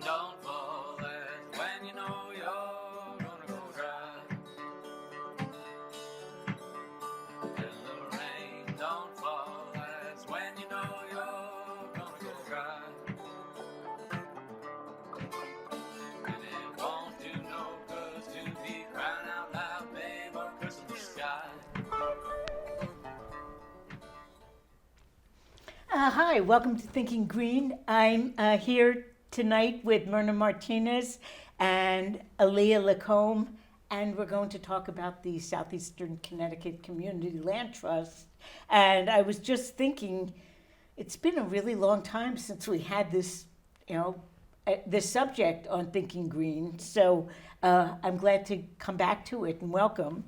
don't fall. That's when you know you're gonna go dry. And the rain don't fall. That's when you know you're gonna go dry. And it won't do no good to be crying out loud, babe, or cursing the sky. Hi, welcome to Thinking Green. I'm here tonight with Mirna Martinez and Aliyah Lacombe, and we're going to talk about the Southeastern Connecticut Community Land Trust. And I was just thinking, it's been a really long time since we had this, this subject on Thinking Green. So I'm glad to come back to it and welcome.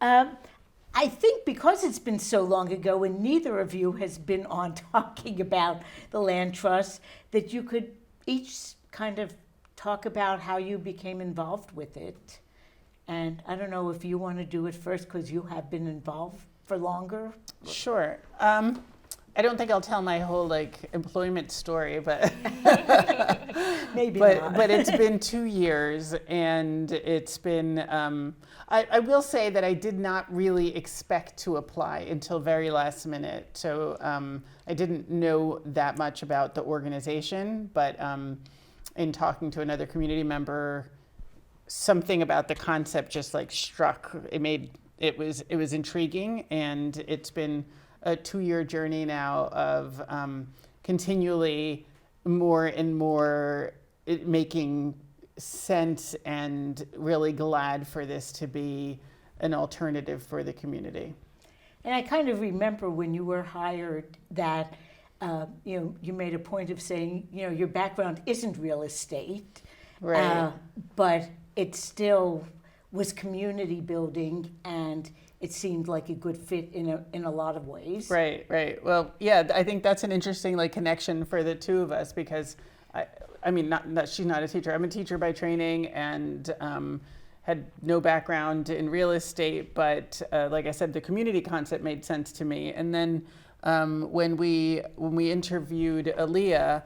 I think because it's been so long ago and neither of you has been on talking about the land trust, that you could each kind of talk about how you became involved with it. And I don't know if you want to do it first because you have been involved for longer. Sure. I don't think I'll tell my whole employment story, but Maybe not. but it's been 2 years, and it's been. I will say that I did not really expect to apply until very last minute. So I didn't know that much about the organization, but in talking to another community member, something about the concept just struck. It was intriguing, and it's been a 2-year journey now of continually more and more it making sense, and really glad for this to be an alternative for the community. And I kind of remember when you were hired that you made a point of saying, your background isn't real estate, Right. But it still was community building, and it seemed like a good fit in a lot of ways. Right. Well, yeah, I think that's an interesting connection for the two of us, because I mean, not she's not a teacher. I'm a teacher by training, and had no background in real estate. But like I said, the community concept made sense to me. And then when we interviewed Aliyah,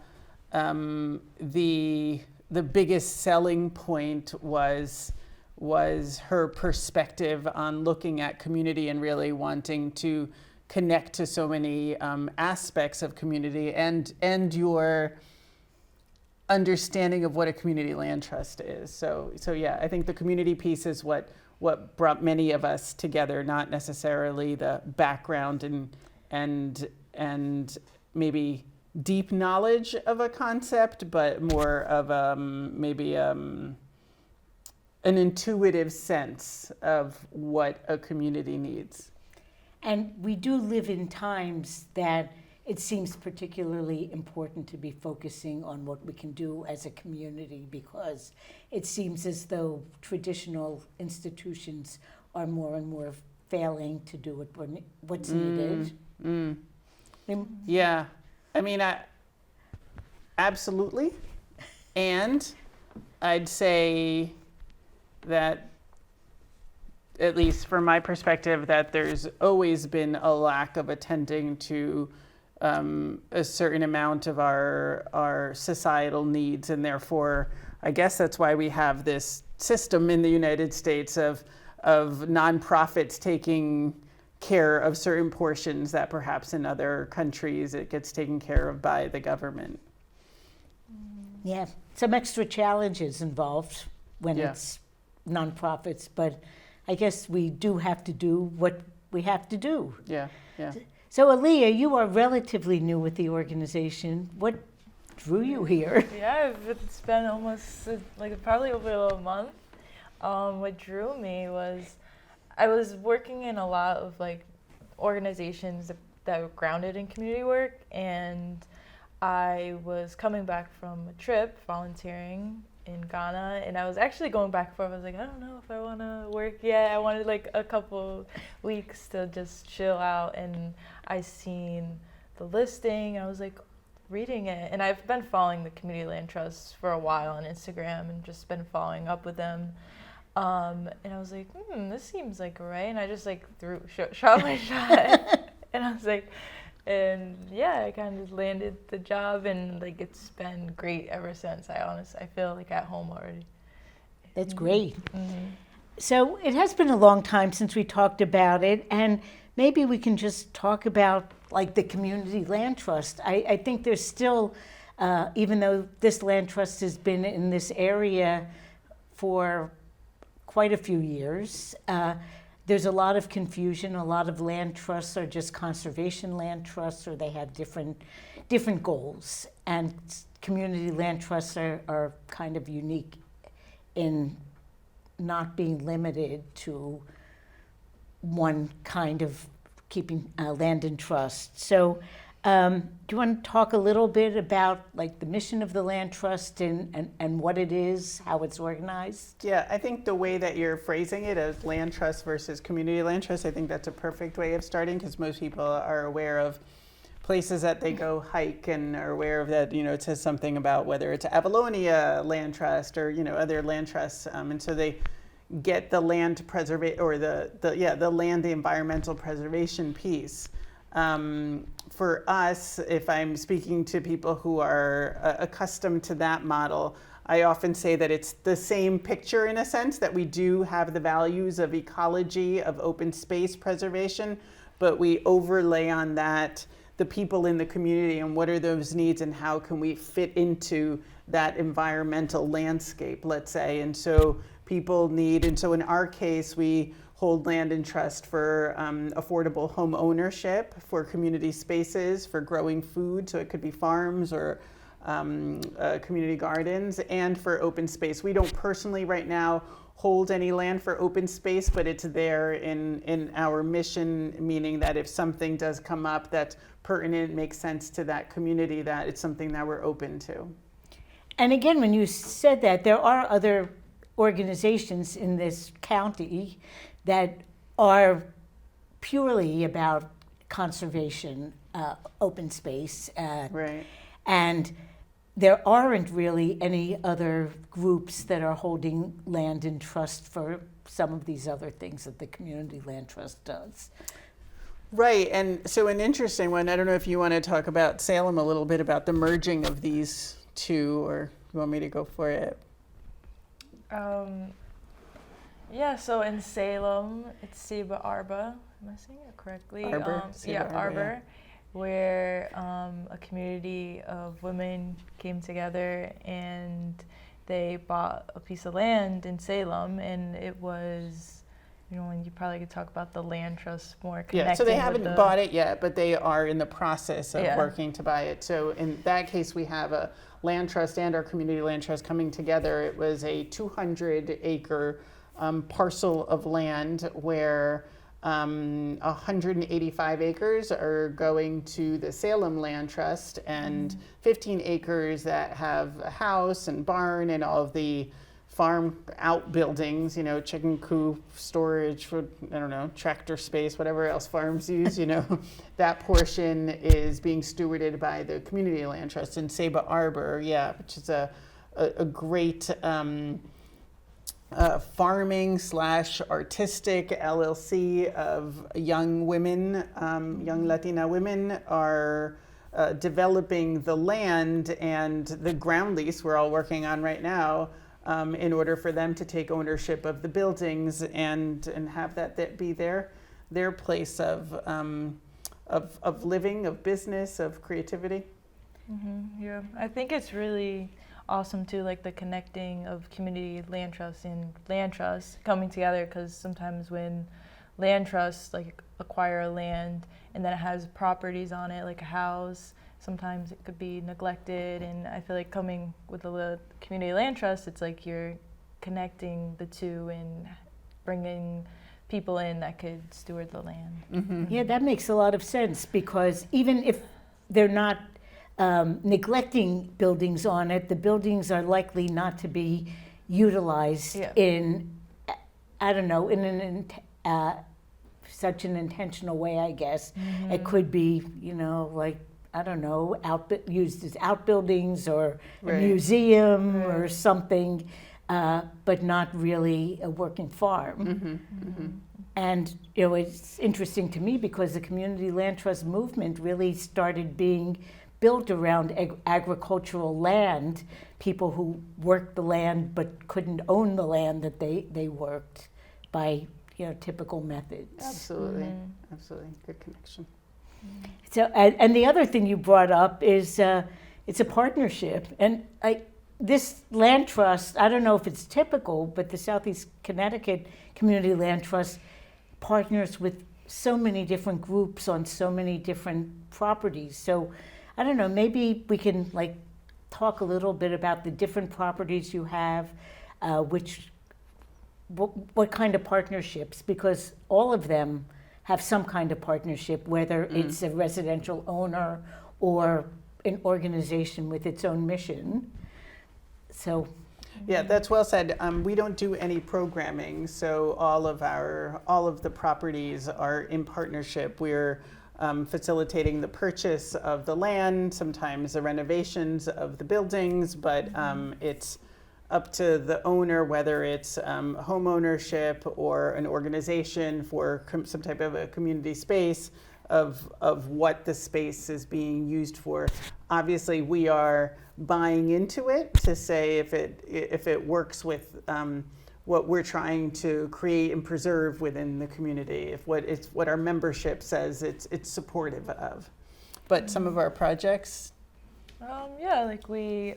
the biggest selling point was her perspective on looking at community and really wanting to connect to so many aspects of community, and your understanding of what a community land trust is. So yeah, I think the community piece is what brought many of us together, not necessarily the background and maybe deep knowledge of a concept, but more of maybe an intuitive sense of what a community needs. And we do live in times that it seems particularly important to be focusing on what we can do as a community, because it seems as though traditional institutions are more and more failing to do what's needed. Yeah, I mean, absolutely. And I'd say that, at least from my perspective, that there's always been a lack of attending to a certain amount of our societal needs, and therefore, I guess that's why we have this system in the United States of nonprofits taking care of certain portions that perhaps in other countries it gets taken care of by the government. Yeah, some extra challenges involved when Yeah. it's nonprofits, but I guess we do have to do what we have to do. Yeah. So Aliyah, you are relatively new with the organization. What drew you here? Yeah, it's been almost probably over a month. What drew me was I was working in a lot of organizations that were grounded in community work, and I was coming back from a trip volunteering in Ghana, and I was actually going back and forth. I was like, I don't know if I want to work yet. I wanted a couple weeks to just chill out, and I seen the listing. I was reading it, and I've been following the Community Land Trust for a while on Instagram and just been following up with them. And I was like, this seems right. And I just shot my shot. And I was like, And yeah, I kind of landed the job, and like it's been great ever since. I feel like at home already. That's great. Mm-hmm. So it has been a long time since we talked about it, and maybe we can just talk about like the Community Land Trust. I think there's still, even though this land trust has been in this area for quite a few years, there's a lot of confusion. A lot of land trusts are just conservation land trusts, or they have different goals. And community land trusts are kind of unique in not being limited to one kind of keeping land in trust. So do you want to talk a little bit about like the mission of the land trust and what it is, how it's organized? Yeah, I think the way that you're phrasing it as land trust versus community land trust, I think that's a perfect way of starting, because most people are aware of places that they go hike and are aware of that, it says something about whether it's Avalonia Land Trust or, other land trusts. And so they get the land preservation or the land environmental preservation piece. For us, if I'm speaking to people who are accustomed to that model, I often say that it's the same picture in a sense, that we do have the values of ecology, of open space preservation, but we overlay on that the people in the community and what are those needs and how can we fit into that environmental landscape, let's say. And so people need, and so in our case, we hold land in trust for affordable home ownership, for community spaces, for growing food, so it could be farms or community gardens, and for open space. We don't personally right now hold any land for open space, but it's there in our mission, meaning that if something does come up that's pertinent, makes sense to that community, that it's something that we're open to. And again, when you said that, there are other organizations in this county that are purely about conservation, open space. Right. And there aren't really any other groups that are holding land in trust for some of these other things that the Community Land Trust does. Right, and so an interesting one, I don't know if you want to talk about Salem a little bit, about the merging of these two, or you want me to go for it? Yeah, so in Salem, it's Seba Arba. Am I saying it correctly? Arbor? Yeah, Arbor, where a community of women came together and they bought a piece of land in Salem, and it was, and you probably could talk about the land trust more. Yeah, so they haven't bought it yet, but they are in the process of working to buy it. So in that case, we have a land trust and our community land trust coming together. It was a 200-acre parcel of land where 185 acres are going to the Salem Land Trust, and 15 acres that have a house and barn and all of the farm outbuildings, chicken coop, storage, for, tractor space, whatever else farms use, that portion is being stewarded by the Community Land Trust in Seba Arbor, which is a great farming/artistic LLC of young women, young Latina women are developing the land and the ground lease we're all working on right now, in order for them to take ownership of the buildings and have that be their place of living, of business, of creativity. Mm-hmm, yeah, I think it's really awesome too, like the connecting of community land trusts and land trusts coming together, because sometimes when land trusts like acquire land and then it has properties on it, like a house, sometimes it could be neglected, and I feel like coming with the community land trust, it's like you're connecting the two and bringing people in that could steward the land. Mm-hmm. Yeah, that makes a lot of sense, because even if they're not neglecting buildings on it, the buildings are likely not to be utilized in, in such an intentional way, I guess. Mm-hmm. It could be, used as outbuildings or a museum or something, but not really a working farm. Mm-hmm. Mm-hmm. And it's interesting to me because the community land trust movement really started being built around agricultural land, people who worked the land but couldn't own the land that they worked by typical methods. Absolutely, absolutely, good connection. So, and the other thing you brought up is it's a partnership, and this land trust, I don't know if it's typical, but the Southeast Connecticut Community Land Trust partners with so many different groups on so many different properties. So I don't know, maybe we can talk a little bit about the different properties you have, what kind of partnerships, because all of them have some kind of partnership, whether it's a residential owner or an organization with its own mission. So yeah, that's well said. We don't do any programming, so all of the properties are in partnership. We're facilitating the purchase of the land, sometimes the renovations of the buildings, but it's up to the owner, whether it's home ownership or an organization for some type of a community space, of what the space is being used for. Obviously, we are buying into it to say if it works with what we're trying to create and preserve within the community, if what our membership says it's supportive of. But some of our projects. We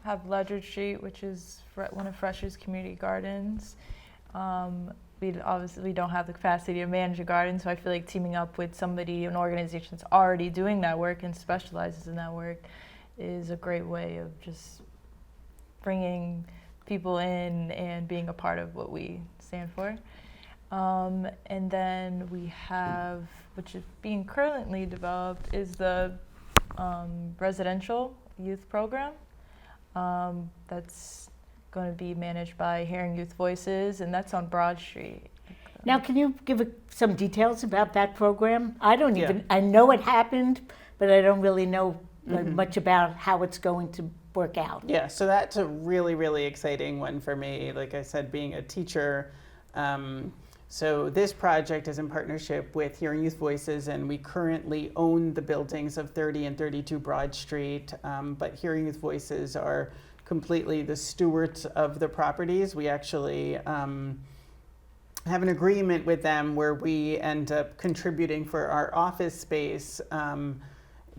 have Ledger Street, which is one of Fresh's community gardens. We obviously don't have the capacity to manage a garden, so I feel like teaming up with an organization that's already doing that work and specializes in that work is a great way of just bringing people in and being a part of what we stand for. And then we have, which is being currently developed, is the residential youth program. That's going to be managed by Hearing Youth Voices, and that's on Broad Street. Now, can you give some details about that program? I know it happened, but I don't really know much about how it's going to work out. Yeah, so that's a really, really exciting one for me. Like I said, being a teacher, so this project is in partnership with Hearing Youth Voices, and we currently own the buildings of 30 and 32 Broad Street, but Hearing Youth Voices are completely the stewards of the properties. We actually have an agreement with them where we end up contributing for our office space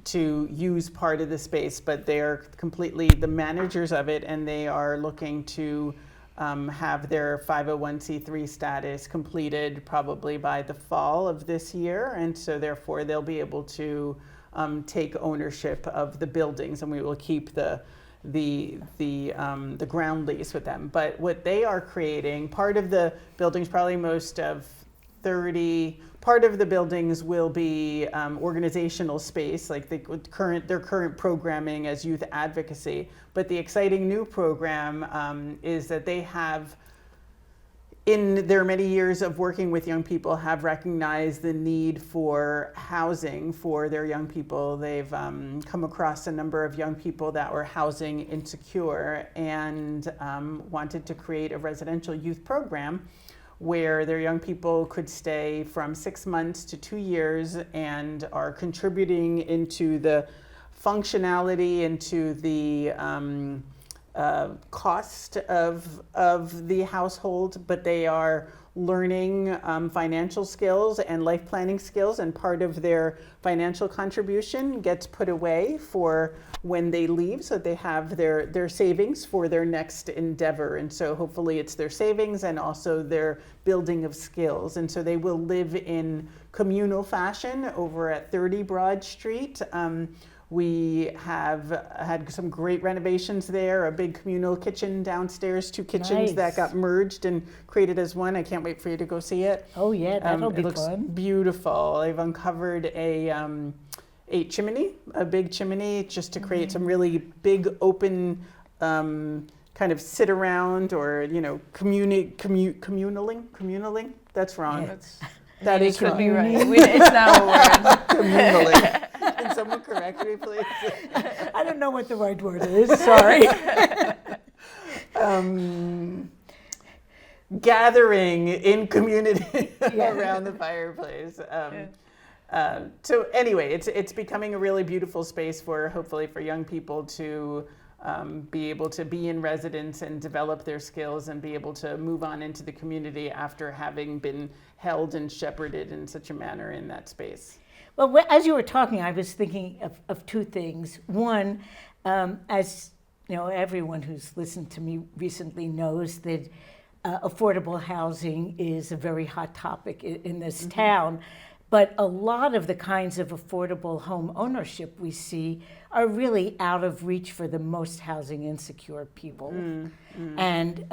to use part of the space, but they're completely the managers of it, and they are looking to have their 501c3 status completed probably by the fall of this year, and so therefore they'll be able to take ownership of the buildings, and we will keep the ground lease with them. But what they are creating, part of the buildings, probably most of 30, part of the buildings will be organizational space, like their current programming as youth advocacy. But the exciting new program is that they have, in their many years of working with young people, have recognized the need for housing for their young people. They've come across a number of young people that were housing insecure and wanted to create a residential youth program where their young people could stay from 6 months to 2 years and are contributing into the functionality, into the cost of the household, but they are learning financial skills and life planning skills, and part of their financial contribution gets put away for when they leave, so they have their savings for their next endeavor. And so hopefully it's their savings and also their building of skills. And so they will live in communal fashion over at 30 Broad Street. We have had some great renovations there, a big communal kitchen downstairs, 2 kitchens that got merged and created as one. I can't wait for you to go see it. Oh yeah, that'll be it looks fun. Beautiful. They've uncovered a chimney, a big chimney, just to create some really big open kind of sit around or communaling. That's wrong. Yeah. That is could wrong. be right. It's now a word. Communaling. Can someone correct me, please? I don't know what the right word is, sorry. gathering in community around the fireplace. So anyway, it's becoming a really beautiful space for, hopefully, for young people to be able to be in residence and develop their skills and be able to move on into the community after having been held and shepherded in such a manner in that space. Well, as you were talking, I was thinking of two things. One, as you know, everyone who's listened to me recently knows that affordable housing is a very hot topic in this town. But a lot of the kinds of affordable home ownership we see are really out of reach for the most housing insecure people. And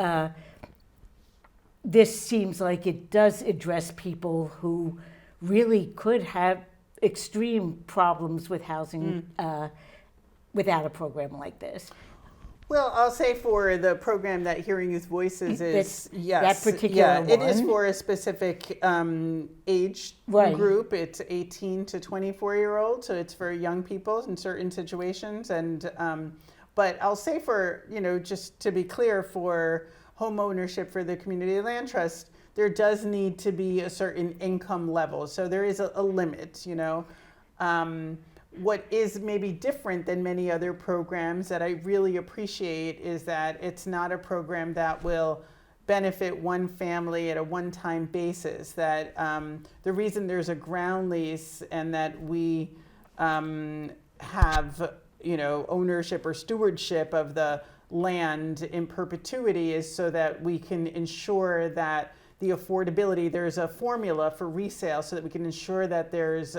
this seems like it does address people who really could have extreme problems with housing without a program like this. Well, I'll say for the program that Hearing Youth Voices is, yes, that particular it is one. for a specific age Right. group. It's 18 to 24-year-olds, so it's for young people in certain situations. And but I'll say for, just to be clear, for home ownership for the Community Land Trust, there does need to be a certain income level. So there is a limit, What is maybe different than many other programs that I really appreciate is that it's not a program that will benefit one family at a one-time basis. That the reason there's a ground lease and that we have, ownership or stewardship of the land in perpetuity is so that we can ensure that the affordability, there's a formula for resale so that we can ensure that there's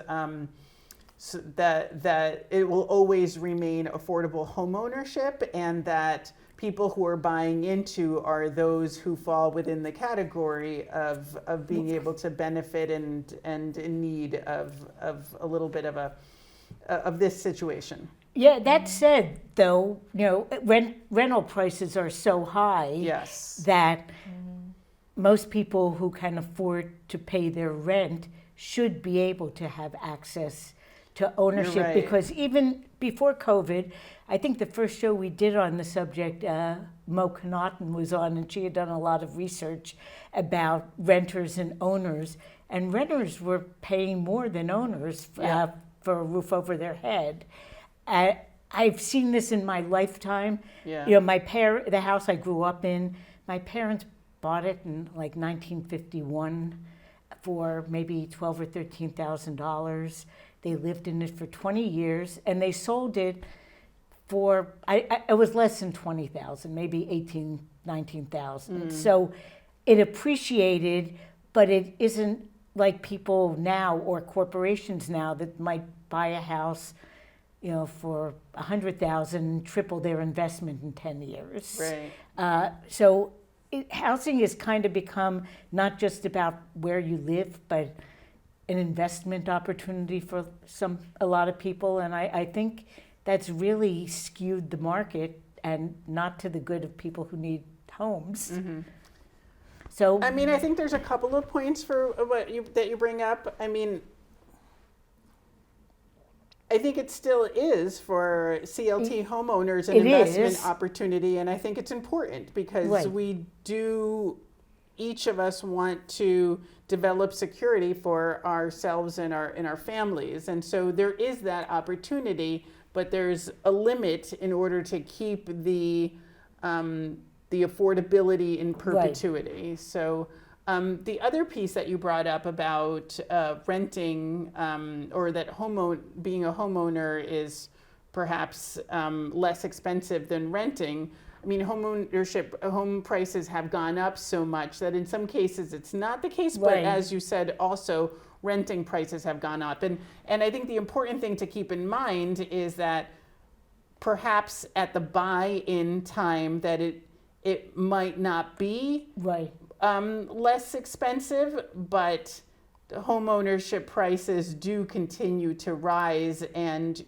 so that it will always remain affordable home ownership, and that people who are buying into are those who fall within the category of being able to benefit and in need of a little bit of this situation. Yeah, that said, though, rental prices are so high Yes. that most people who can afford to pay their rent should be able to have access to ownership. You're right. Because even before COVID, I think the first show we did on the subject, Mo Connaughton was on, and she had done a lot of research about renters and owners, and renters were paying more than owners for a roof over their head. I've seen this in my lifetime. Yeah. The house I grew up in, my parents bought it in like 1951 for maybe $12,000 or $13,000. They lived in it for 20 years, and they sold it for, it was less than 20,000, maybe 18, 19,000. So it appreciated, but it isn't like people now or corporations now that might buy a house, for 100,000, triple their investment in 10 years. Right. So housing has kind of become not just about where you live, but an investment opportunity for a lot of people, and I think that's really skewed the market and not to the good of people who need homes. So I mean, I think there's a couple of points for that you bring up. I mean, I think it still is for CLT homeowners an It investment is. opportunity, and I think it's important because Right. we do, each of us want to develop security for ourselves and our families, and so there is that opportunity, but there's a limit in order to keep the affordability in perpetuity. Right. So the other piece that you brought up about renting, or that being a homeowner is perhaps less expensive than renting. I mean, home prices have gone up so much that in some cases it's not the case, but Right. as you said, also renting prices have gone up. And I think the important thing to keep in mind is that perhaps at the buy-in time that it might not be right. Less expensive, but home ownership prices do continue to rise, and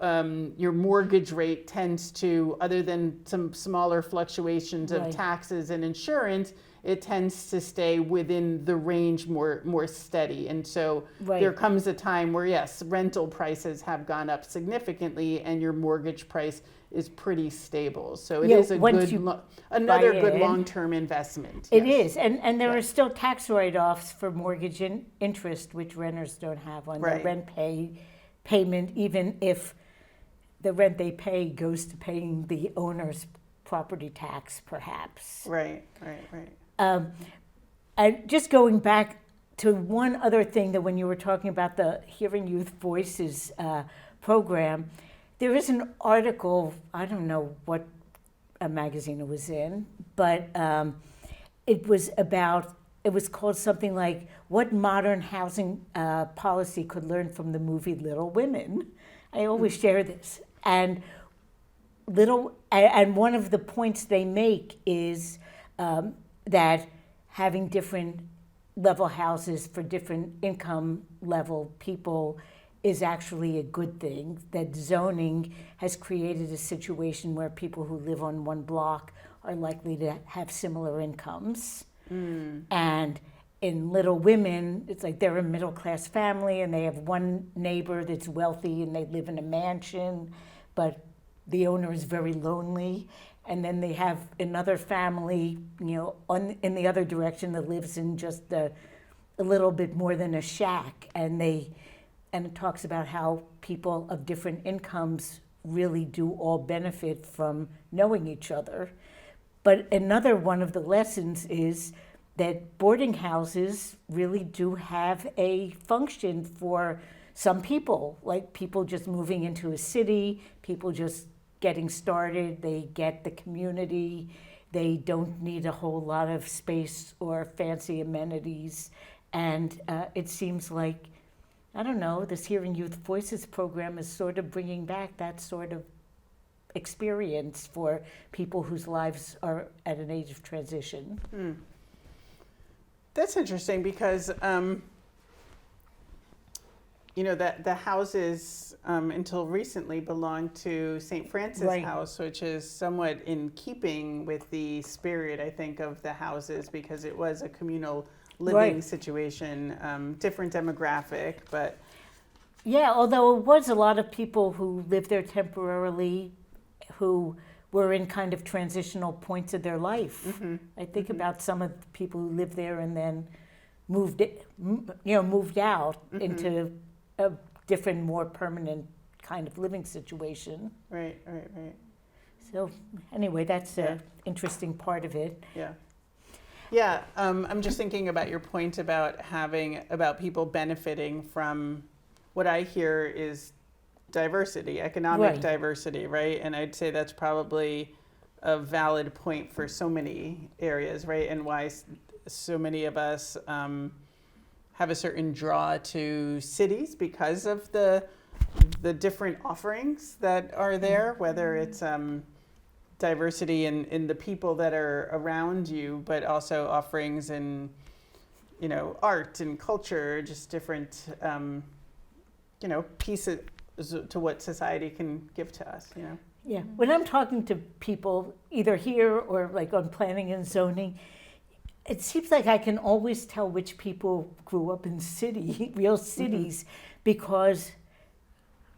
your mortgage rate tends to, other than some smaller fluctuations of Right. taxes and insurance, it tends to stay within the range more steady. And so Right. there comes a time where, yes, rental prices have gone up significantly and your mortgage price is pretty stable. So it Yeah, is a once good, you another buy good in. long-term investment. It yes. is, and there Yeah. are still tax write-offs for mortgage interest, which renters don't have on Right. their rent payment, even if the rent they pay goes to paying the owner's property tax, perhaps. Right. And just going back to one other thing, that when you were talking about the Hearing Youth Voices program, there is an article, I don't know what a magazine it was in, but it was called something like "What Modern Housing Policy Could Learn from the Movie Little Women." I always share this, and one of the points they make is that having different level houses for different income level people is actually a good thing. That zoning has created a situation where people who live on one block are likely to have similar incomes. And in Little Women, it's like they're a middle class family and they have one neighbor that's wealthy and they live in a mansion, but the owner is very lonely. And then they have another family, in the other direction, that lives in just a little bit more than a shack. And it talks about how people of different incomes really do all benefit from knowing each other. But another one of the lessons is that boarding houses really do have a function for some people, like people just moving into a city, people just getting started, they get the community, they don't need a whole lot of space or fancy amenities. And it seems like, I don't know, this Hearing Youth Voices program is sort of bringing back that sort of experience for people whose lives are at an age of transition. That's interesting because, that the houses until recently belonged to St. Francis Right. House, which is somewhat in keeping with the spirit, I think, of the houses, because it was a communal living Right. situation, different demographic, but Yeah, although it was a lot of people who lived there temporarily who were in kind of transitional points of their life. I think about some of the people who lived there and then moved out into a different, more permanent kind of living situation. right. So anyway, that's an interesting part of it. Yeah, I'm just thinking about your point about people benefiting from what I hear is diversity, economic Right. diversity, right? And I'd say that's probably a valid point for so many areas, right? And why so many of us have a certain draw to cities because of the different offerings that are there, whether it's diversity in the people that are around you, but also offerings in, art and culture, just different, pieces to what society can give to us, Yeah, when I'm talking to people, either here or like on planning and zoning, it seems like I can always tell which people grew up in real cities, because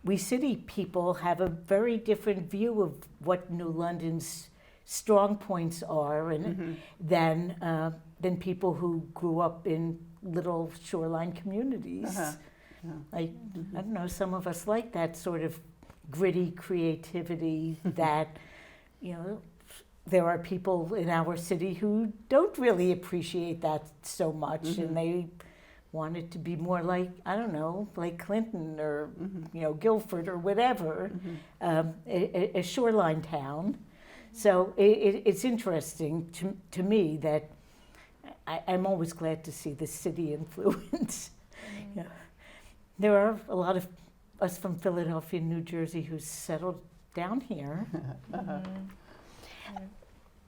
we city people have a very different view of what New London's strong points are, and than people who grew up in little shoreline communities. I don't know, some of us like that sort of gritty creativity that, there are people in our city who don't really appreciate that so much, and they want it to be more like, I don't know, like Clinton or, Guilford or whatever, a shoreline town. So it's interesting to me that I'm always glad to see the city influence. There are a lot of us from Philadelphia and New Jersey who settled down here.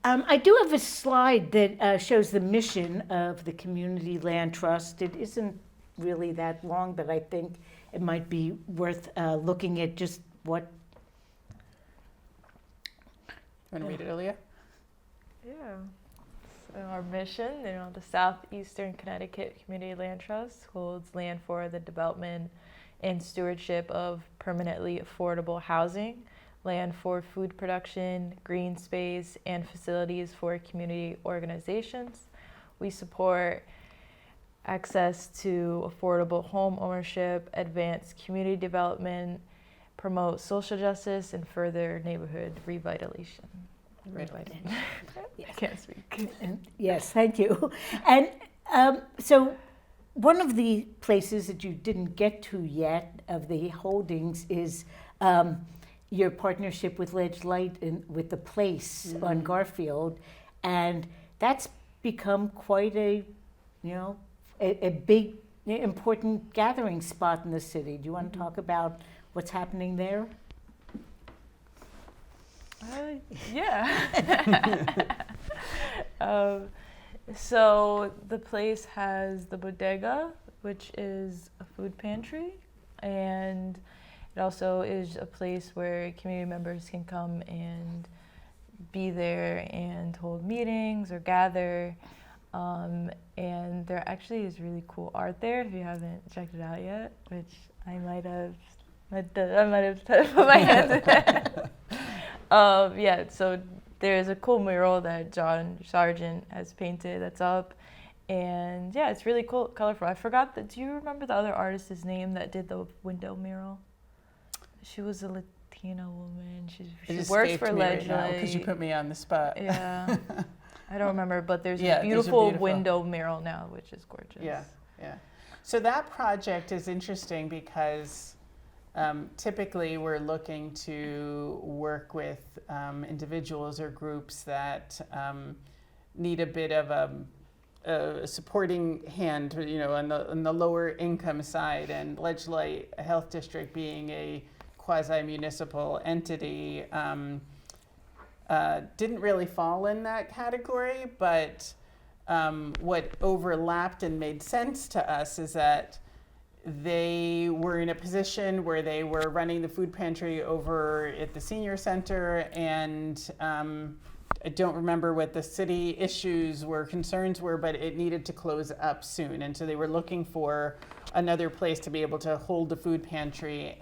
I do have a slide that shows the mission of the Community Land Trust. It isn't really that long, but I think it might be worth looking at just what? You want to read it, Aliyah? Yeah. So our mission, the Southeastern Connecticut Community Land Trust holds land for the development and stewardship of permanently affordable housing, land for food production, green space, and facilities for community organizations. We support access to affordable home ownership, advance community development, promote social justice, and further neighborhood revitalization. I can't speak. Yes, thank you. And so one of the places that you didn't get to yet of the holdings is your partnership with Ledge Light and with the place on Garfield. And that's become quite a big, important gathering spot in the city. Do you want to talk about what's happening there? Yeah. So the place has the bodega, which is a food pantry, and it also is a place where community members can come and be there and hold meetings or gather. And there actually is really cool art there if you haven't checked it out yet, which I might have put my hands in it. Yeah, so there's a cool mural that John Sargent has painted that's up. And yeah, it's really cool, colorful. I forgot do you remember the other artist's name that did the window mural? She was a Latina woman. She works for Ledge Light. Because you put me on the spot. Yeah. I don't remember, but there's a beautiful window mural now, which is gorgeous. Yeah. So that project is interesting because typically we're looking to work with individuals or groups that need a bit of a supporting hand, on the lower income side. And Ledge Light Health District being a quasi-municipal entity didn't really fall in that category, but what overlapped and made sense to us is that they were in a position where they were running the food pantry over at the senior center, and I don't remember what the city concerns were, but it needed to close up soon. And so they were looking for another place to be able to hold the food pantry,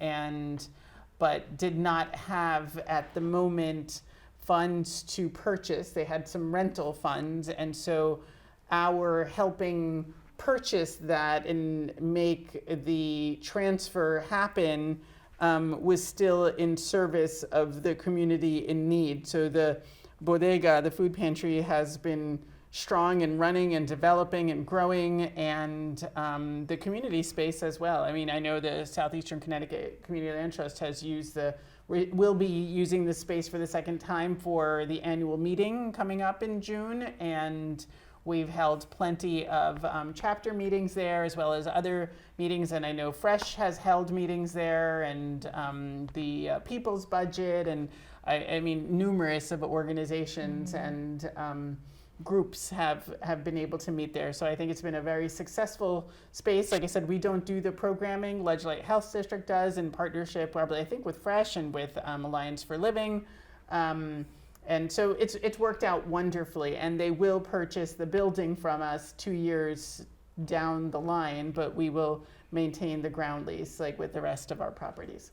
but did not have at the moment funds to purchase. They had some rental funds, and so our helping purchase that and make the transfer happen was still in service of the community in need. So the bodega, the food pantry, has been strong and running and developing and growing, and the community space as well. I mean, I know the Southeastern Connecticut Community Land Trust will be using the space for the second time for the annual meeting coming up in June, and we've held plenty of chapter meetings there as well as other meetings, and I know Fresh has held meetings there, and the People's Budget, and I mean numerous of organizations and groups have been able to meet there. So I think it's been a very successful space. Like I said, we don't do the programming. Ledge Light Health District does in partnership, probably I think with Fresh and with Alliance for Living. And so it's worked out wonderfully, and they will purchase the building from us 2 years down the line, but we will maintain the ground lease like with the rest of our properties.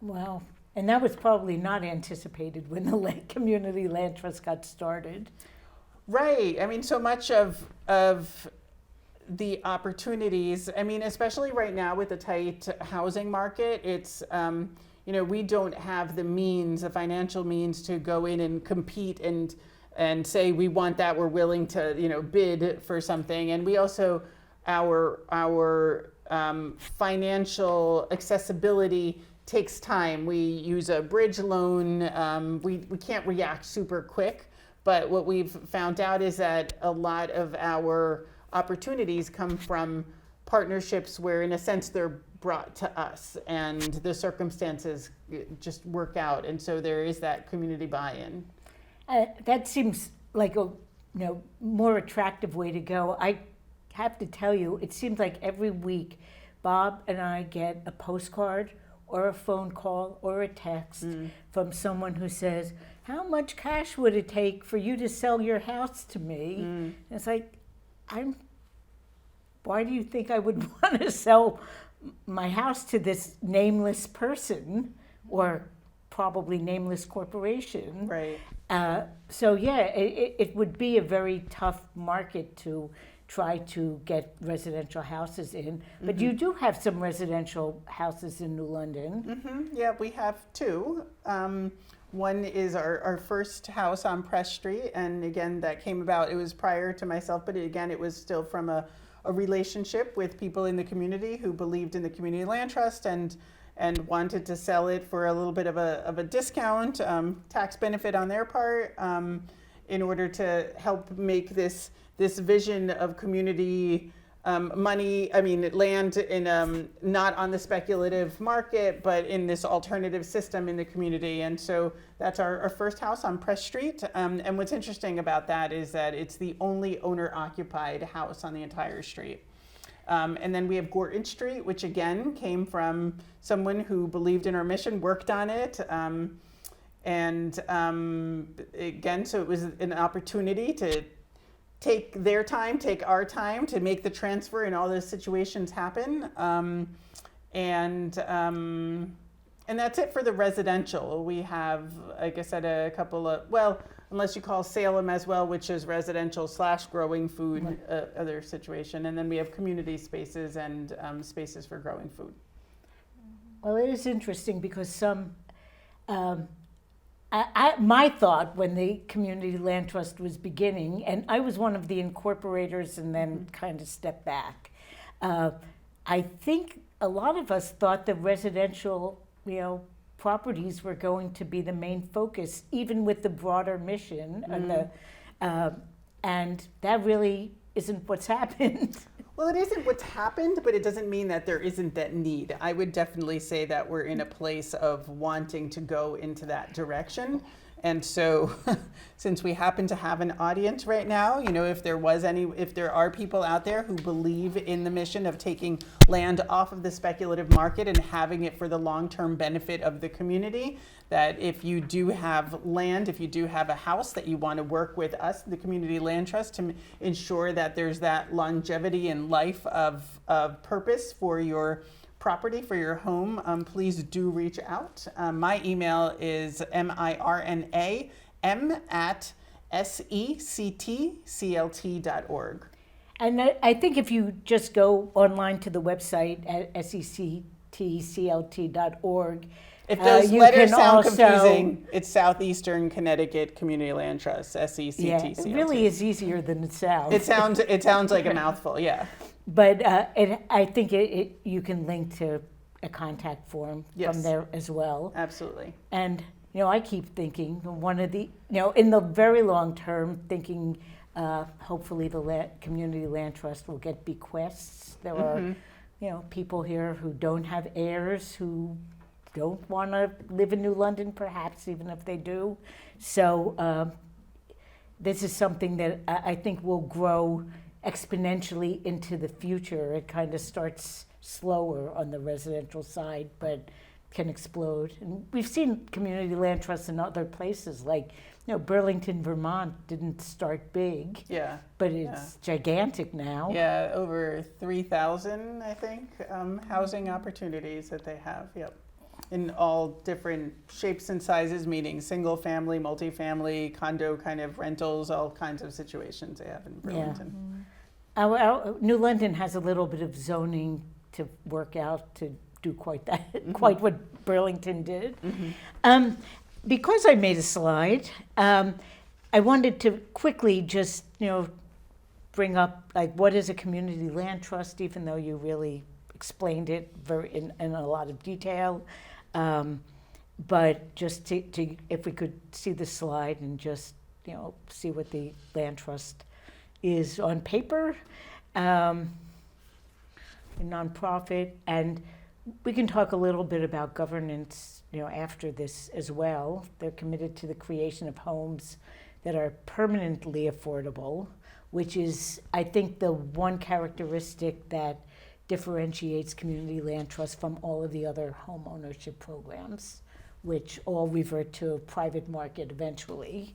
Wow. And that was probably not anticipated when the Community Land Trust got started. Right. I mean, so much of the opportunities, I mean, especially right now with the tight housing market, it's, we don't have the financial means to go in and compete and say we want that, we're willing to, bid for something. And we also, our financial accessibility takes time. We use a bridge loan. We can't react super quick, but what we've found out is that a lot of our opportunities come from partnerships where, in a sense, they're brought to us and the circumstances just work out. And so there is that community buy-in. That seems like a more attractive way to go. I have to tell you, it seems like every week Bob and I get a postcard or a phone call or a text from someone who says, how much cash would it take for you to sell your house to me? And it's like, why do you think I would want to sell my house to this nameless person or probably nameless corporation? Right. So yeah, it would be a very tough market to try to get residential houses in. But you do have some residential houses in New London. Yeah, we have two. One is our first house on Press Street, and again, that came about, it was prior to myself, but again, it was still from a relationship with people in the community who believed in the Community Land Trust and wanted to sell it for a little bit of a discount, tax benefit on their part, in order to help make this vision of community land in not on the speculative market, but in this alternative system in the community. And so that's our first house on Press Street. And what's interesting about that is that it's the only owner-occupied house on the entire street. And then we have Gorton Street, which again came from someone who believed in our mission, worked on it. Again, so it was an opportunity to take their time, take our time to make the transfer and all those situations happen. And that's it for the residential. We have, like I said, a couple of, unless you call Salem as well, which is residential / growing food, other situation. And then we have community spaces and spaces for growing food. Well, it is interesting because some, my thought when the Community Land Trust was beginning, and I was one of the incorporators and then kind of stepped back, I think a lot of us thought the residential, properties were going to be the main focus, even with the broader mission, and that really isn't what's happened. Well, it isn't what's happened, but it doesn't mean that there isn't that need. I would definitely say that we're in a place of wanting to go into that direction. And so since we happen to have an audience right now, if there are people out there who believe in the mission of taking land off of the speculative market and having it for the long-term benefit of the community, that if you do have land, if you do have a house that you want to work with us, the Community Land Trust, to ensure that there's that longevity and life of purpose for your property, for your home, please do reach out. My email is mirnam@sectclt.org. And I think if you just go online to the website at sectclt.org, if those you letters can sound also, confusing, it's Southeastern Connecticut Community Land Trust, SECT. Yeah, it really is easier than it sounds. It sounds like a mouthful, yeah. But I think you can link to a contact form from there as well. Absolutely. And I keep thinking one of the in the very long term, thinking hopefully the Community Land Trust will get bequests. There are people here who don't have heirs, who don't want to live in New London, perhaps even if they do. So this is something that I think will grow exponentially into the future. It kind of starts slower on the residential side, but can explode. And we've seen community land trusts in other places, like Burlington, Vermont didn't start big, but it's gigantic now. Yeah, over 3,000, I think, housing opportunities that they have. Yep. In all different shapes and sizes, meaning single family, multifamily, condo kind of rentals, all kinds of situations they have in Burlington. Yeah. New London has a little bit of zoning to work out to do quite what Burlington did. Because I made a slide, I wanted to quickly just bring up what is a community land trust, even though you really explained it in a lot of detail. But just to if we could see the slide and just see what the land trust is on paper, a nonprofit, and we can talk a little bit about governance, after this as well. They're committed to the creation of homes that are permanently affordable, which is, I think, the one characteristic that differentiates community land trust from all of the other home ownership programs, which all revert to a private market eventually,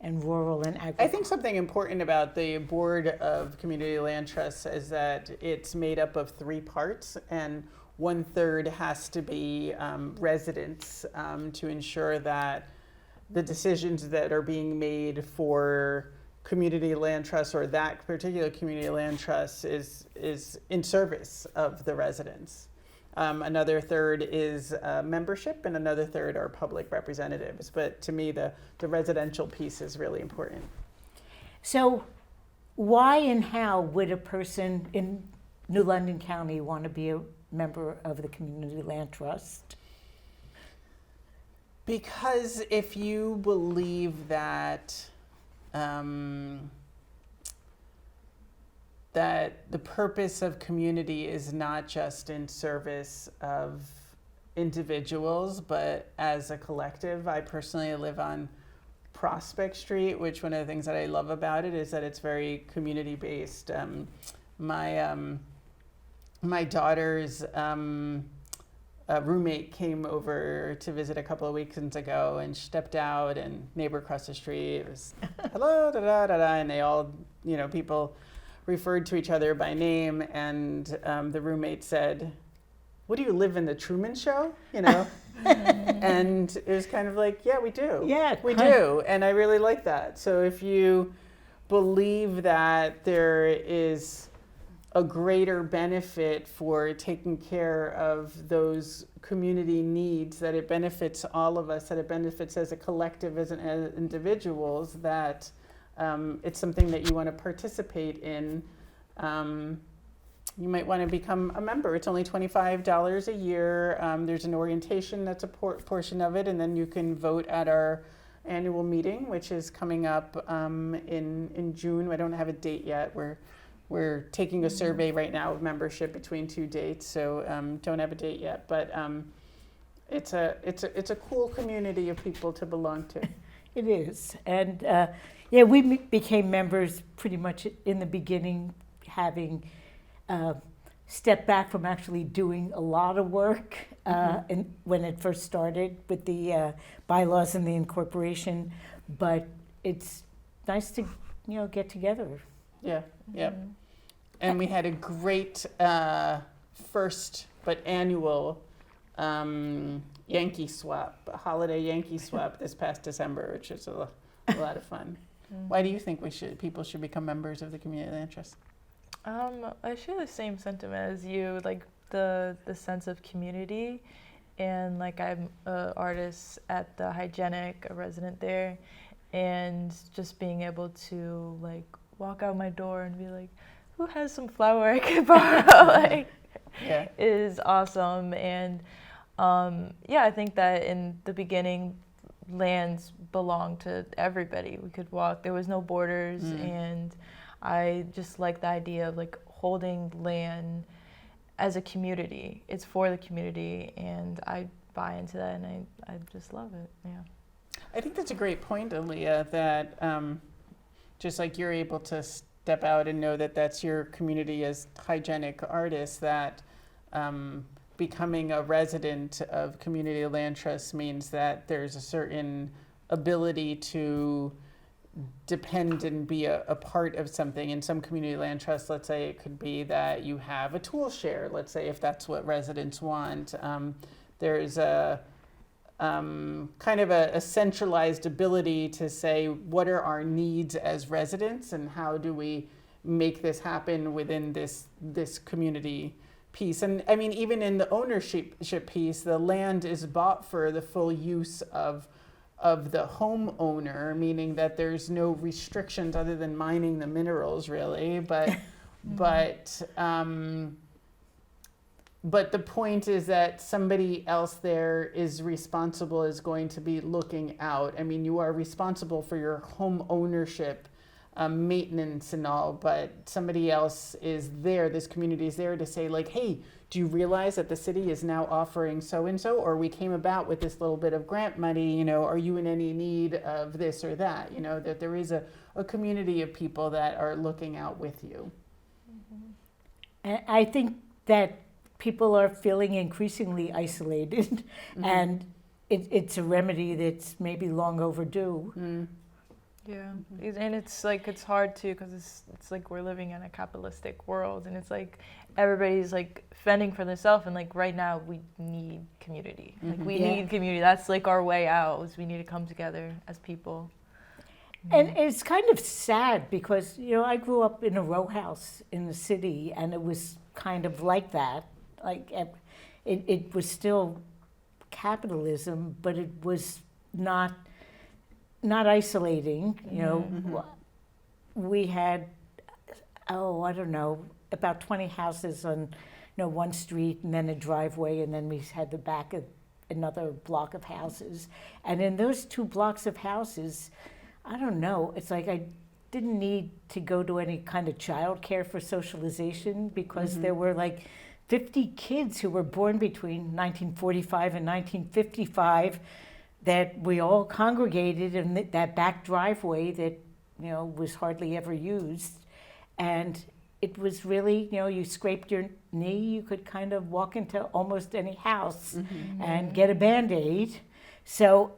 and rural and I agricultural. think something important about the Board of Community Land Trusts is that it's made up of 3 parts, and 1/3 has to be residents to ensure that the decisions that are being made for community land trusts or that particular community land trust is in service of the residents. Another third is membership, and another third are public representatives. But to me, the residential piece is really important. So why and how would a person in New London County want to be a member of the Community Land Trust? Because if you believe that that the purpose of community is not just in service of individuals, but as a collective. I personally live on Prospect Street, which one of the things that I love about it is that it's very community based. My daughter's roommate came over to visit a couple of weekends ago, and she stepped out, and neighbor across the street was hello, da da da da, and they all, people referred to each other by name, and the roommate said, "What do you live in the Truman Show?" And it was kind of like, yeah, we do. Yeah, we do, and I really like that. So if you believe that there is a greater benefit for taking care of those community needs, that it benefits all of us, that it benefits as a collective, as individuals, that it's something that you want to participate in, you might want to become a member. It's only $25 a year. There's an orientation that's a portion of it, and then you can vote at our annual meeting, which is coming up in June. I don't have a date yet. We're taking a survey right now of membership between 2 dates, so don't have a date yet. But it's a cool community of people to belong to. It is. And we became members pretty much in the beginning, having stepped back from actually doing a lot of work and when it first started with the bylaws and the incorporation. But it's nice to get together. Yeah, yeah. And we had a great first but annual Yankee swap, a holiday Yankee swap this past December, which is a lot of fun. Why do you think people should become members of the Community Land Trust? I share the same sentiment as you, like the sense of community, and like I'm an artist at the Hygienic, a resident there, and just being able to like walk out my door and be like, who has some flour I could borrow? Is awesome. And I think that in the beginning, lands belonged to everybody. We could walk, there was no borders, and I just like the idea of like holding land as a community. It's for the community, and I buy into that, and I just love it. Yeah. I think that's a great point, Aliyah, that just like you're able to step out and know that that's your community as hygienic artists, that becoming a resident of Community Land Trust means that there's a certain ability to depend and be a part of something. In some community land trusts, let's say it could be that you have a tool share, let's say, if that's what residents want. There's a kind of a centralized ability to say, what are our needs as residents, and how do we make this happen within this community piece. And I mean, even in the ownership piece, the land is bought for the full use of the homeowner, meaning that there's no restrictions other than mining the minerals, really. But the point is that somebody else there is responsible, is going to be looking out. I mean, you are responsible for your home ownership, maintenance and all, but somebody else is there, this community is there to say like, hey, do you realize that the city is now offering so-and-so, or we came about with this little bit of grant money, are you in any need of this or that? That there is a community of people that are looking out with you. And I think that people are feeling increasingly isolated, and it's a remedy that's maybe long overdue. Yeah, and it's like it's hard too because it's like we're living in a capitalistic world, and it's like everybody's like fending for themselves, and like right now we need community. Like we need community. That's like our way out. Is we need to come together as people. And it's kind of sad because, I grew up in a row house in the city, and it was kind of like that. Like it was still capitalism, but it was not isolating. We had, I don't know, about 20 houses on, one street, and then a driveway, and then we had the back of another block of houses. And in those 2 blocks of houses, I don't know, it's like I didn't need to go to any kind of childcare for socialization because there were like 50 kids who were born between 1945 and 1955 that we all congregated in that back driveway that, was hardly ever used. And it was really, you scraped your knee, you could kind of walk into almost any house and get a Band-Aid. So,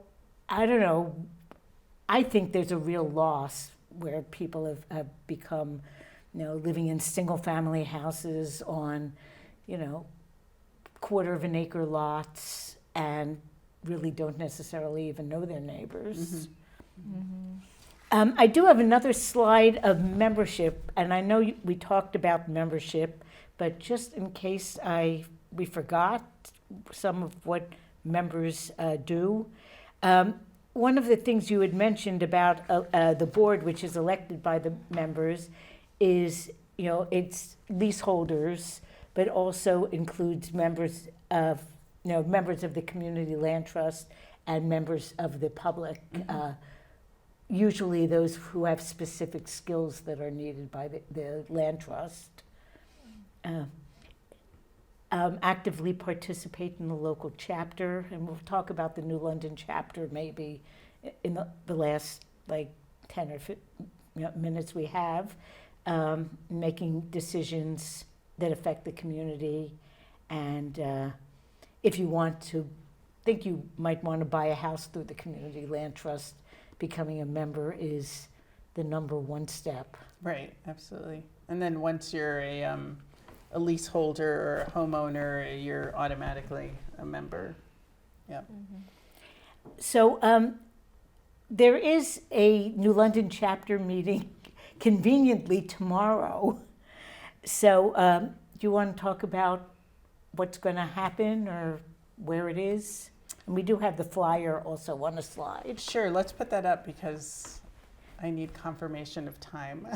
I don't know, I think there's a real loss where people have become, living in single-family houses on, quarter of an acre lots and really don't necessarily even know their neighbors. I do have another slide of membership, and I know we talked about membership, but just in case we forgot some of what members do. One of the things you had mentioned about the board, which is elected by the members, is, it's leaseholders, but also includes members of the Community Land Trust and members of the public, usually those who have specific skills that are needed by the land trust. Actively participate in the local chapter, and we'll talk about the New London chapter maybe in the last 10 or 15 minutes we have, making decisions that affect the community. And if you think you might want to buy a house through the Community Land Trust, becoming a member is the number one step. Right, absolutely. And then once you're a leaseholder or a homeowner, you're automatically a member. Yeah. So there is a New London chapter meeting conveniently tomorrow. So do you want to talk about what's going to happen or where it is? And we do have the flyer also on a slide. Sure, let's put that up because I need confirmation of time.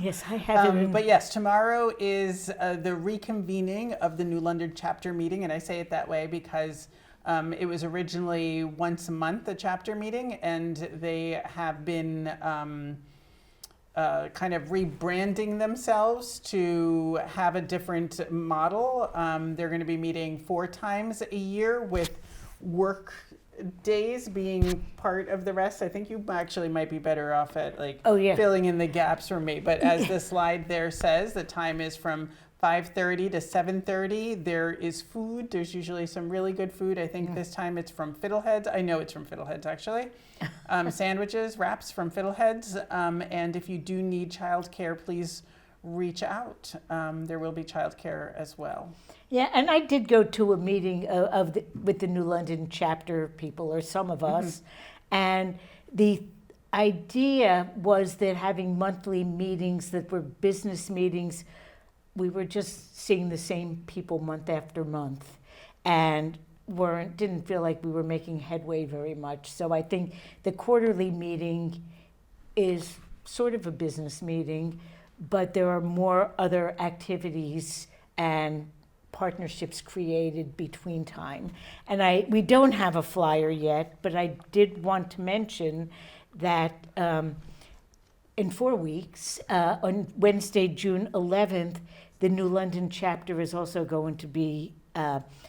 Yes, I have it. But yes, tomorrow is the reconvening of the New London chapter meeting, and I say it that way because it was originally once a month, a chapter meeting, and they have been kind of rebranding themselves to have a different model. They're going to be meeting 4 times a year with work days being part of the rest. I think you actually might be better off at filling in the gaps for me. But as the slide there says, the time is from 5:30 to 7:30. There is food. There's usually some really good food. I think this time it's from Fiddleheads. I know it's from Fiddleheads actually. Sandwiches, wraps from Fiddleheads. And if you do need childcare, please reach out. There will be childcare as well. Yeah, and I did go to a meeting with the New London chapter people, or some of us, and the idea was that having monthly meetings that were business meetings, we were just seeing the same people month after month, and didn't feel like we were making headway very much. So I think the quarterly meeting is sort of a business meeting, but there are more other activities and partnerships created between time. And we don't have a flyer yet, but I did want to mention that in 4 weeks, on Wednesday, June 11th, the New London chapter is also going to be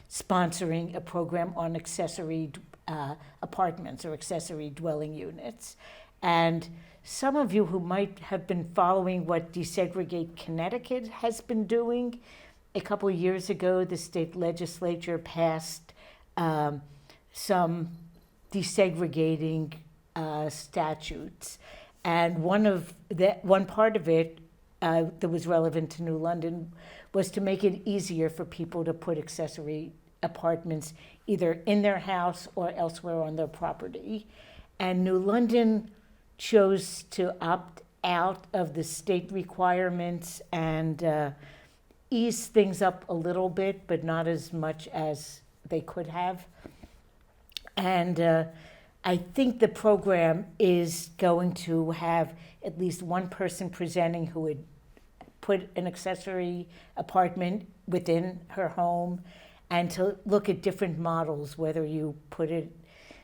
sponsoring a program on accessory apartments or accessory dwelling units. And some of you who might have been following what Desegregate Connecticut has been doing, a couple of years ago, the state legislature passed some desegregating statutes. And one part of it that was relevant to New London was to make it easier for people to put accessory apartments either in their house or elsewhere on their property. And New London chose to opt out of the state requirements and ease things up a little bit, but not as much as they could have. And I think the program is going to have at least one person presenting who would put an accessory apartment within her home, and to look at different models, whether you put it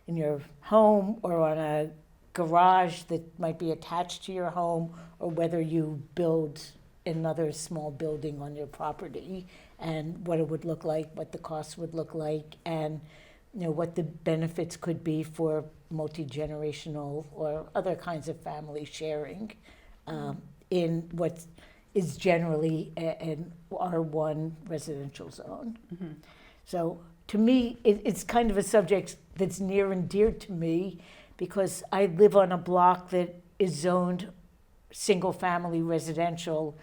in your home or on a garage that might be attached to your home, or whether you build another small building on your property, and what it would look like, what the costs would look like, and what the benefits could be for multi-generational or other kinds of family sharing in what is generally an R1 residential zone. Mm-hmm. So to me, it's kind of a subject that's near and dear to me, because I live on a block that is zoned single-family residential,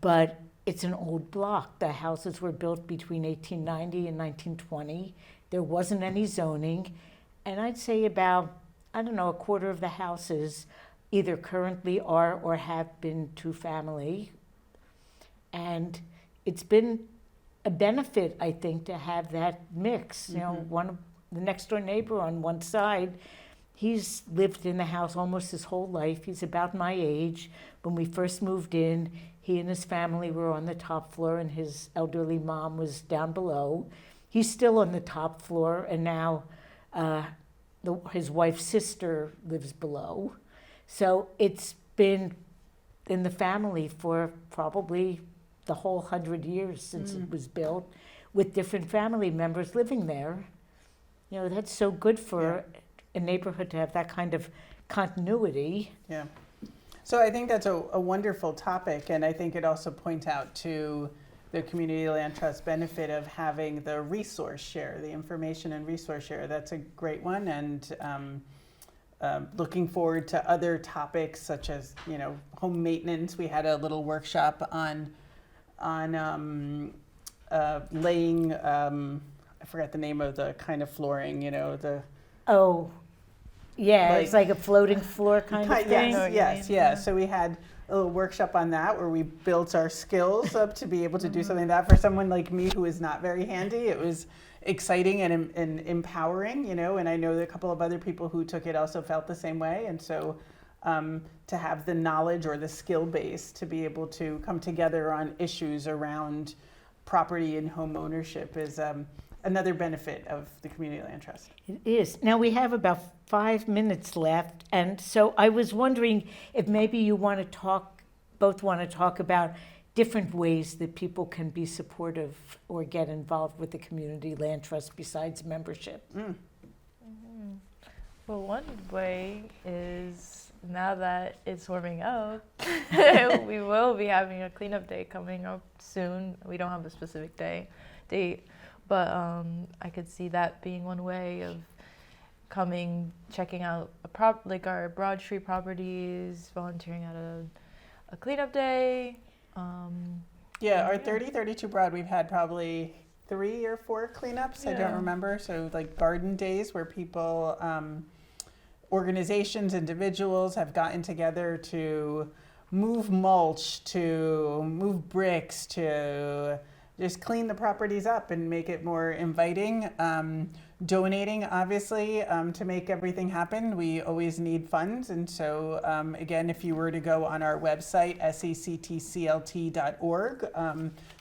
but it's an old block. The houses were built between 1890 and 1920. There wasn't any zoning, and I'd say about, a quarter of the houses either currently are or have been two-family. And it's been a benefit, I think, to have that mix. The next door neighbor on one side, he's lived in the house almost his whole life. He's about my age. When we first moved in, he and his family were on the top floor, and his elderly mom was down below. He's still on the top floor, and now his wife's sister lives below. So it's been in the family for probably the whole 100 years since it was built, with different family members living there. That's so good for a neighborhood to have that kind of continuity. Yeah. So I think that's a wonderful topic, and I think it also points out to the Community Land Trust benefit of having the resource share, the information and resource share. That's a great one, and looking forward to other topics such as home maintenance. We had a little workshop on laying, I forgot the name of the kind of flooring, Oh, yeah, it's like a floating floor kind of thing. Yes. So we had a little workshop on that where we built our skills up to be able to do something like that. For someone like me who is not very handy, it was exciting and empowering, and I know that a couple of other people who took it also felt the same way. And so to have the knowledge or the skill base to be able to come together on issues around property and home ownership is another benefit of the Community Land Trust. It is. Now we have about 5 minutes left, and so I was wondering if maybe you both want to talk about different ways that people can be supportive or get involved with the Community Land Trust besides membership. Well, one way is, now that it's warming up, we will be having a cleanup day coming up soon. We don't have a specific date, but I could see that being one way of coming, checking out our Broad Street properties, volunteering at a cleanup day. Our 3032 Broad, we've had probably 3 or 4 cleanups. I don't remember. So like garden days where people, organizations, individuals have gotten together to move mulch, to move bricks, to just clean the properties up and make it more inviting. Donating, obviously, to make everything happen. We always need funds. And so, again, if you were to go on our website, sectclt.org,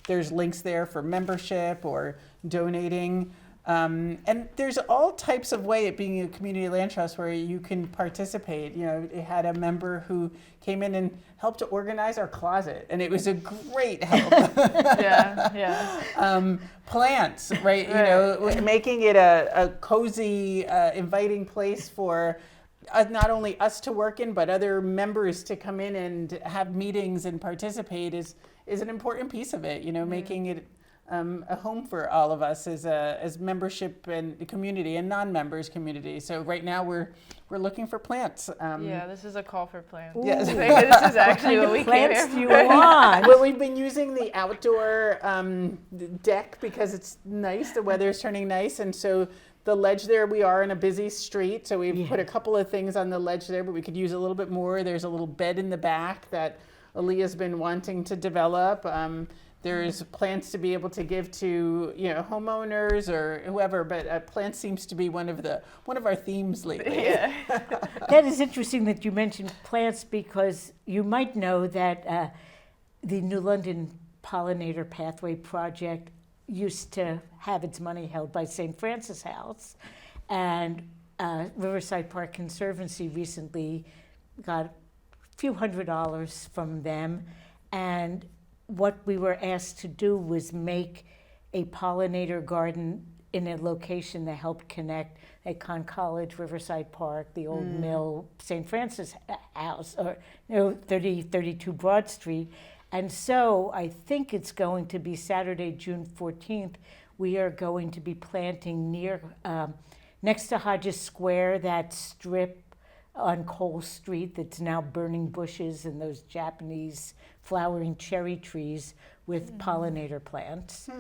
there's links there for membership or donating. And there's all types of way at being a community land trust where you can participate. It had a member who came in and helped to organize our closet, and it was a great help. Plants, right? Making it a cozy, inviting place for not only us to work in, but other members to come in and have meetings and participate is an important piece of it. Making it a home for all of us as membership and community and non-members community. So right now we're looking for plants. Yeah, this is a call for plants. Yes. This is actually what we came Plants here do you for. want? Well, we've been using the outdoor deck because it's nice. The weather's turning nice, and so the ledge there, we are in a busy street, so we've put a couple of things on the ledge there, but we could use a little bit more. There's a little bed in the back that Aliyah's been wanting to develop. There's plants to be able to give to homeowners or whoever, but plants seems to be one of our themes lately. Yeah. That is interesting that you mentioned plants, because you might know that the New London Pollinator Pathway Project used to have its money held by St. Francis House, and Riverside Park Conservancy recently got a few $100s from them, and what we were asked to do was make a pollinator garden in a location that helped connect Con College, Riverside Park, the old mill, St. Francis House, or 32 Broad Street. And so I think it's going to be Saturday, June 14th. We are going to be planting near, next to Hodges Square, that strip on Cole Street that's now burning bushes and those Japanese flowering cherry trees with pollinator plants.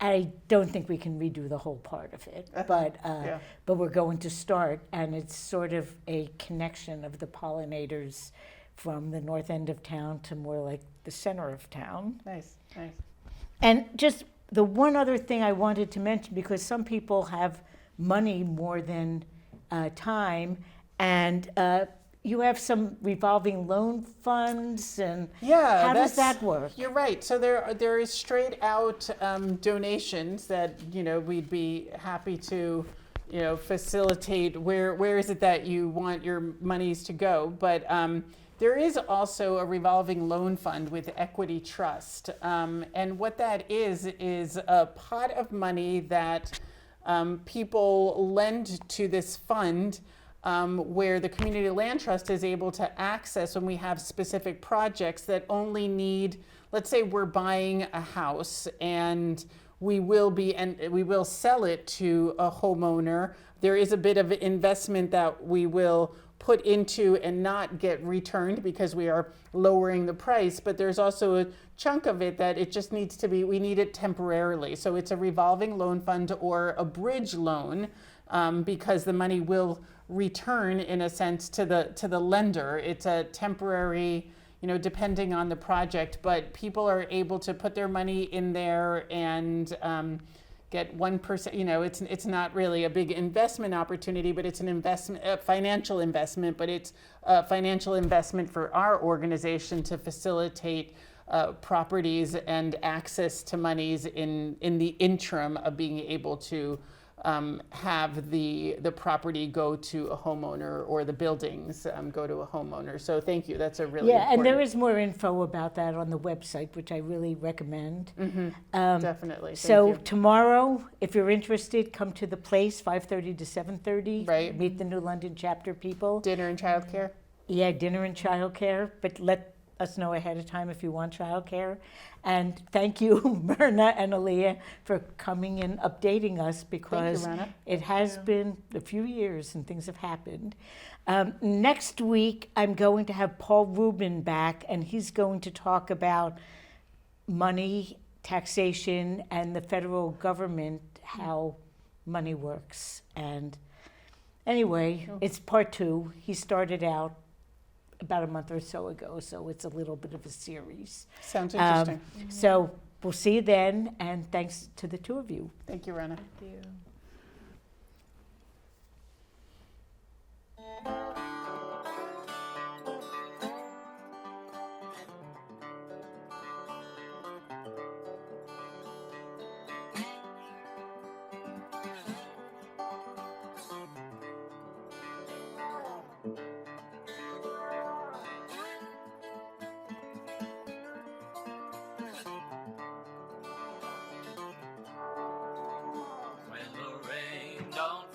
I don't think we can redo the whole part of it, but we're going to start, and it's sort of a connection of the pollinators from the north end of town to more like the center of town. Nice. And just the one other thing I wanted to mention, because some people have money more than time, and you have some revolving loan funds, and how does that work? You're right. So there is straight out donations that we'd be happy to facilitate. Where is it that you want your monies to go? But there is also a revolving loan fund with Equity Trust, and what that is a pot of money that people lend to this fund, where the Community Land Trust is able to access when we have specific projects that only need, let's say we're buying a house and we will sell it to a homeowner. There is a bit of investment that we will put into and not get returned because we are lowering the price, but there's also a chunk of it that it just needs to be, we need it temporarily. So it's a revolving loan fund or a bridge loan, because the money will return in a sense to the lender. It's a temporary, depending on the project, but people are able to put their money in there and get 1%. It's not really a big investment opportunity, but it's an investment, a financial investment, but it's a financial investment for our organization to facilitate properties and access to monies in the interim of being able to have the property go to a homeowner, or the buildings go to a homeowner. So thank you. That's a really important. And there is more info about that on the website, which I really recommend. Definitely. So Thank you. tomorrow, if you're interested, come to the place, 5:30 to 7:30. Right. Meet the New London chapter people. Dinner and childcare. Yeah, dinner and childcare, but let us know ahead of time if you want childcare. And thank you, Mirna and Aliyah, for coming and updating us, because Rana. it has been a few years and things have happened. Next week, I'm going to have Paul Rubin back, and he's going to talk about money, taxation, and the federal government, how money works. And anyway, it's part 2. He started out about a month or so ago, so it's a little bit of a series. Sounds interesting. So we'll see you then, and thanks to the two of you. Thank you, Rana. Thank you. When the rain don't